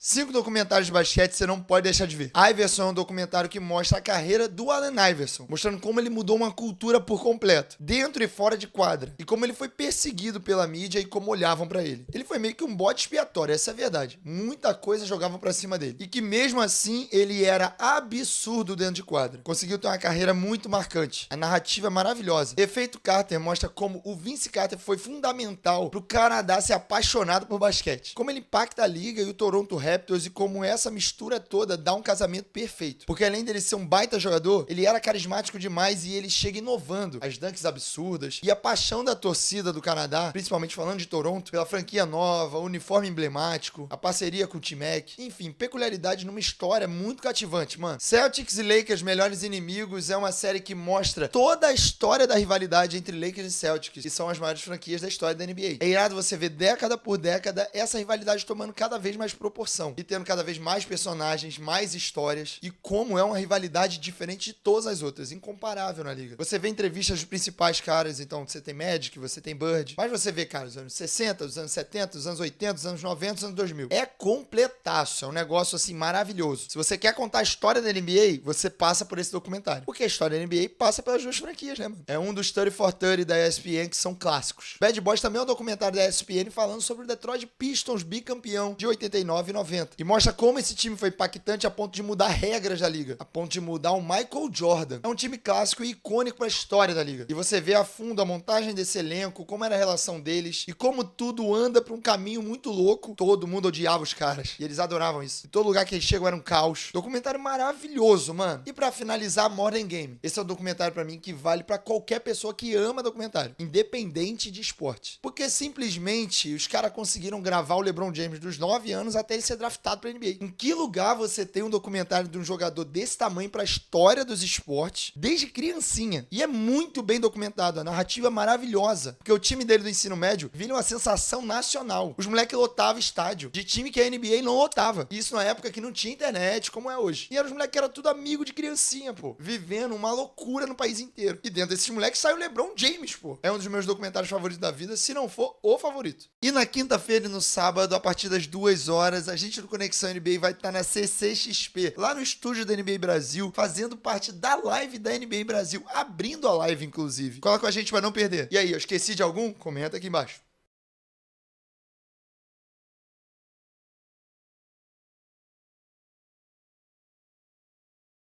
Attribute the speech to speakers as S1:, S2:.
S1: 5 documentários de basquete você não pode deixar de ver. Iverson é um documentário que mostra a carreira do Allen Iverson, mostrando como ele mudou uma cultura por completo, dentro e fora de quadra, e como ele foi perseguido pela mídia e como olhavam pra ele. Ele foi meio que um bode expiatório, essa é a verdade. Muita coisa jogavam pra cima dele. E que mesmo assim, ele era absurdo dentro de quadra. Conseguiu ter uma carreira muito marcante. A narrativa é maravilhosa. Efeito Carter mostra como o Vince Carter foi fundamental pro Canadá ser apaixonado por basquete. Como ele impacta a liga e o Toronto Raptors e como essa mistura toda dá um casamento perfeito. Porque além dele ser um baita jogador, ele era carismático demais e ele chega inovando. As dunks absurdas e a paixão da torcida do Canadá, principalmente falando de Toronto, pela franquia nova, o uniforme emblemático, a parceria com o T-Mac, enfim, peculiaridade numa história muito cativante, mano. Celtics e Lakers, melhores inimigos, é uma série que mostra toda a história da rivalidade entre Lakers e Celtics, que são as maiores franquias da história da NBA. É irado você ver década por década essa rivalidade tomando cada vez mais proporção e tendo cada vez mais personagens, mais histórias, e como é uma rivalidade diferente de todas as outras, incomparável na liga. Você vê entrevistas dos principais caras, então você tem Magic, você tem Bird, mas você vê, cara, os anos 60, os anos 70, os anos 80, os anos 90, os anos 2000. É completaço, é um negócio assim maravilhoso. Se você quer contar a história da NBA, você passa por esse documentário, porque a história da NBA passa pelas duas franquias, né, mano? É um dos 30 for 30 da ESPN que são clássicos. Bad Boys também é um documentário da ESPN falando sobre o Detroit Pistons bicampeão de 89 e 90. E mostra como esse time foi impactante a ponto de mudar regras da liga, a ponto de mudar o Michael Jordan. É um time clássico e icônico para a história da liga. E você vê a fundo a montagem desse elenco, como era a relação deles e como tudo anda para um caminho muito louco. Todo mundo odiava os caras e eles adoravam isso. E todo lugar que eles chegam era um caos. Documentário maravilhoso, mano. E para finalizar, Modern Game. Esse é um documentário para mim que vale para qualquer pessoa que ama documentário, independente de esporte. Porque simplesmente os caras conseguiram gravar o LeBron James dos 9 anos até ele ser draftado pra NBA. Em que lugar você tem um documentário de um jogador desse tamanho pra história dos esportes, desde criancinha? E é muito bem documentado, a narrativa é maravilhosa, porque o time dele do ensino médio vira uma sensação nacional. Os moleques lotavam estádio, de time que a NBA não lotava. Isso na época que não tinha internet, como é hoje. E eram os moleques que eram tudo amigo de criancinha, pô, vivendo uma loucura no país inteiro. E dentro desses moleques sai o LeBron James, pô. É um dos meus documentários favoritos da vida, se não for o favorito. E na quinta-feira e no sábado, a partir das 2 horas, a gente do Conexão NBA vai estar na CCXP, lá no estúdio da NBA Brasil, fazendo parte da live da NBA Brasil, abrindo a live, inclusive. Cola com a gente pra não perder. E aí, eu esqueci de algum? Comenta aqui embaixo.